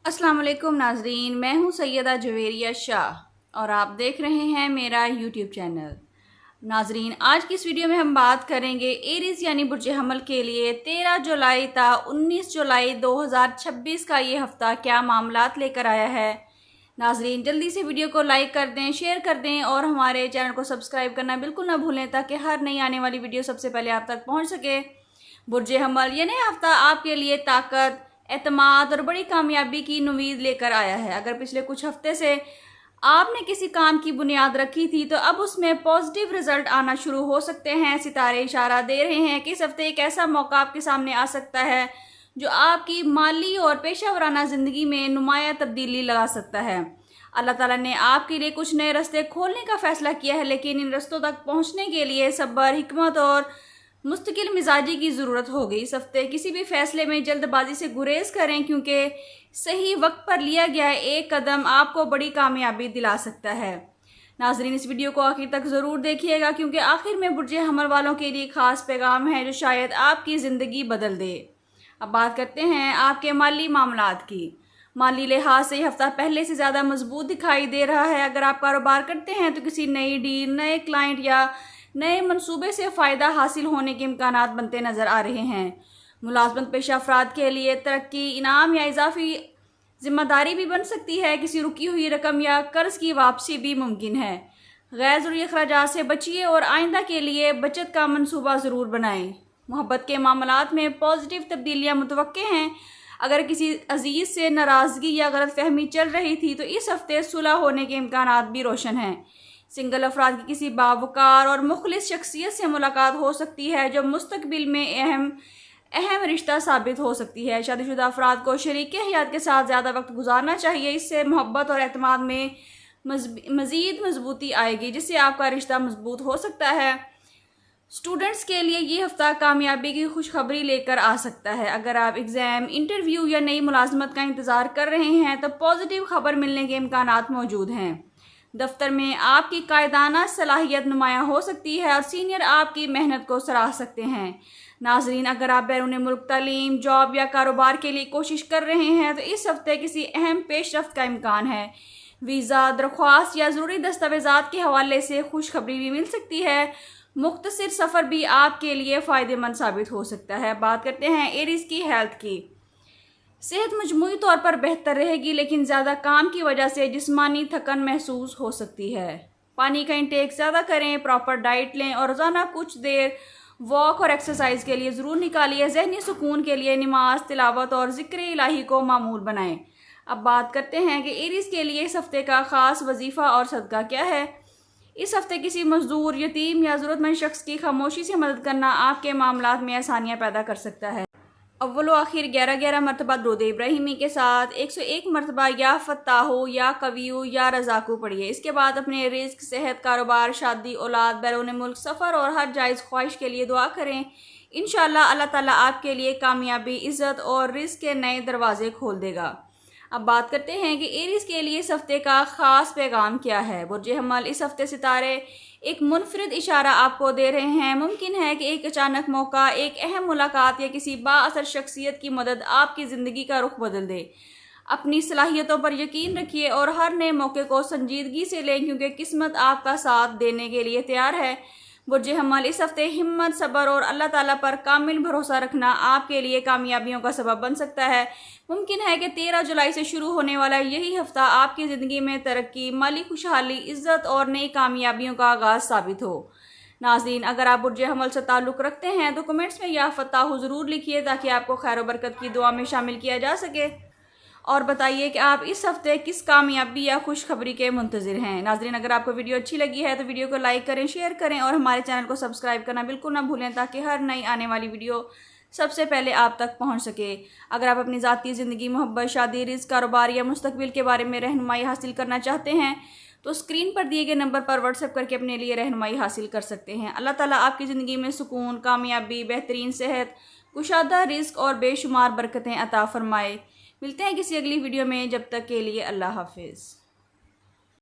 السلام علیکم ناظرین، میں ہوں سیدہ جویریہ شاہ اور آپ دیکھ رہے ہیں میرا یوٹیوب چینل۔ ناظرین، آج کی اس ویڈیو میں ہم بات کریں گے ایریز یعنی برج حمل کے لیے 13 جولائی تا 19 جولائی 2026 کا یہ ہفتہ کیا معاملات لے کر آیا ہے۔ ناظرین، جلدی سے ویڈیو کو لائک کر دیں، شیئر کر دیں اور ہمارے چینل کو سبسکرائب کرنا بالکل نہ بھولیں تاکہ ہر نئی آنے والی ویڈیو سب سے پہلے آپ تک پہنچ سکے۔ برج حمل یہ نیا ہفتہ آپ کے لیے طاقت، اعتماد اور بڑی کامیابی کی نوید لے کر آیا ہے۔ اگر پچھلے کچھ ہفتے سے آپ نے کسی کام کی بنیاد رکھی تھی تو اب اس میں پازیٹیو رزلٹ آنا شروع ہو سکتے ہیں۔ ستارے اشارہ دے رہے ہیں کہ اس ہفتے ایک ایسا موقع آپ کے سامنے آ سکتا ہے جو آپ کی مالی اور پیشہ ورانہ زندگی میں نمایاں تبدیلی لا سکتا ہے۔ اللہ تعالیٰ نے آپ کے لیے کچھ نئے راستے کھولنے کا فیصلہ کیا ہے، لیکن ان راستوں تک پہنچنے کے لیے صبر، حکمت اور مستقل مزاجی کی ضرورت ہوگی۔ اس ہفتے کسی بھی فیصلے میں جلد بازی سے گریز کریں کیونکہ صحیح وقت پر لیا گیا ایک قدم آپ کو بڑی کامیابی دلا سکتا ہے۔ ناظرین، اس ویڈیو کو آخر تک ضرور دیکھیے گا کیونکہ آخر میں برج حمل والوں کے لیے خاص پیغام ہے جو شاید آپ کی زندگی بدل دے۔ اب بات کرتے ہیں آپ کے مالی معاملات کی۔ مالی لحاظ سے یہ ہفتہ پہلے سے زیادہ مضبوط دکھائی دے رہا ہے۔ اگر آپ کاروبار کرتے ہیں تو کسی نئی ڈیل، نئے کلائنٹ یا نئے منصوبے سے فائدہ حاصل ہونے کے امکانات بنتے نظر آ رہے ہیں۔ ملازمت پیشہ افراد کے لیے ترقی، انعام یا اضافی ذمہ داری بھی بن سکتی ہے۔ کسی رکی ہوئی رقم یا قرض کی واپسی بھی ممکن ہے۔ غیر ضروری اخراجات سے بچیے اور آئندہ کے لیے بچت کا منصوبہ ضرور بنائیں۔ محبت کے معاملات میں پازیٹیو تبدیلیاں متوقع ہیں۔ اگر کسی عزیز سے ناراضگی یا غلط فہمی چل رہی تھی تو اس ہفتے صلح ہونے کے امکانات بھی روشن ہیں۔ سنگل افراد کی کسی باوقار اور مخلص شخصیت سے ملاقات ہو سکتی ہے جو مستقبل میں اہم رشتہ ثابت ہو سکتی ہے۔ شادی شدہ افراد کو شریک حیات کے ساتھ زیادہ وقت گزارنا چاہیے۔ اس سے محبت اور اعتماد میں مزید مضبوطی آئے گی جس سے آپ کا رشتہ مضبوط ہو سکتا ہے۔ اسٹوڈنٹس کے لیے یہ ہفتہ کامیابی کی خوشخبری لے کر آ سکتا ہے۔ اگر آپ ایگزام، انٹرویو یا نئی ملازمت کا انتظار کر رہے ہیں تو پازیٹیو خبر ملنے کے امکانات موجود ہیں۔ دفتر میں آپ کی قائدانہ صلاحیت نمایاں ہو سکتی ہے اور سینئر آپ کی محنت کو سراہ سکتے ہیں۔ ناظرین، اگر آپ بیرون ملک تعلیم، جاب یا کاروبار کے لیے کوشش کر رہے ہیں تو اس ہفتے کسی اہم پیش رفت کا امکان ہے۔ ویزا، درخواست یا ضروری دستاویزات کے حوالے سے خوشخبری بھی مل سکتی ہے۔ مختصر سفر بھی آپ کے لیے فائدہ مند ثابت ہو سکتا ہے۔ بات کرتے ہیں ایریز کی ہیلتھ کی۔ صحت مجموعی طور پر بہتر رہے گی لیکن زیادہ کام کی وجہ سے جسمانی تھکن محسوس ہو سکتی ہے۔ پانی کا انٹیک زیادہ کریں، پراپر ڈائٹ لیں اور روزانہ کچھ دیر واک اور ایکسرسائز کے لیے ضرور نکالیے۔ ذہنی سکون کے لیے نماز، تلاوت اور ذکر الہی کو معمول بنائیں۔ اب بات کرتے ہیں کہ ایریز کے لیے اس ہفتے کا خاص وظیفہ اور صدقہ کیا ہے۔ اس ہفتے کسی مزدور، یتیم یا ضرورت مند شخص کی خاموشی سے مدد کرنا آپ کے معاملات میں آسانیاں پیدا کر سکتا ہے۔ اول و آخر 11 مرتبہ درود ابراہیمی کے ساتھ 101 مرتبہ یا فتاحو یا قویو یا رزاقو پڑھیے۔ اس کے بعد اپنے رزق، صحت، کاروبار، شادی، اولاد، بیرون ملک سفر اور ہر جائز خواہش کے لیے دعا کریں۔ انشاءاللہ اللہ تعالیٰ آپ کے لیے کامیابی، عزت اور رزق کے نئے دروازے کھول دے گا۔ اب بات کرتے ہیں کہ ایریز کے لیے اس ہفتے کا خاص پیغام کیا ہے۔ برج حمل، اس ہفتے ستارے ایک منفرد اشارہ آپ کو دے رہے ہیں۔ ممکن ہے کہ ایک اچانک موقع، ایک اہم ملاقات یا کسی با اثر شخصیت کی مدد آپ کی زندگی کا رخ بدل دے۔ اپنی صلاحیتوں پر یقین رکھیے اور ہر نئے موقع کو سنجیدگی سے لیں کیونکہ قسمت آپ کا ساتھ دینے کے لیے تیار ہے۔ برج حمل، اس ہفتے ہمت، صبر اور اللہ تعالیٰ پر کامل بھروسہ رکھنا آپ کے لیے کامیابیوں کا سبب بن سکتا ہے۔ ممکن ہے کہ 13 جولائی سے شروع ہونے والا یہی ہفتہ آپ کی زندگی میں ترقی، مالی خوشحالی، عزت اور نئی کامیابیوں کا آغاز ثابت ہو۔ ناظرین، اگر آپ برج حمل سے تعلق رکھتے ہیں تو کمنٹس میں یا فتاحو ضرور لکھیے تاکہ آپ کو خیر و برکت کی دعا میں شامل کیا جا سکے، اور بتائیے کہ آپ اس ہفتے کس کامیابی یا خوشخبری کے منتظر ہیں۔ ناظرین، اگر آپ کو ویڈیو اچھی لگی ہے تو ویڈیو کو لائک کریں، شیئر کریں اور ہمارے چینل کو سبسکرائب کرنا بالکل نہ بھولیں تاکہ ہر نئی آنے والی ویڈیو سب سے پہلے آپ تک پہنچ سکے۔ اگر آپ اپنی ذاتی زندگی، محبت، شادی، رزق، کاروبار یا مستقبل کے بارے میں رہنمائی حاصل کرنا چاہتے ہیں تو اسکرین پر دیے گئے نمبر پر واٹس ایپ کر کے اپنے لیے رہنمائی حاصل کر سکتے ہیں۔ اللہ تعالیٰ آپ کی زندگی میں سکون، کامیابی، بہترین صحت، کشادہ رزق اور بے شمار برکتیں عطا فرمائے۔ ملتے ہیں کسی اگلی ویڈیو میں، جب تک کے لیے اللہ حافظ۔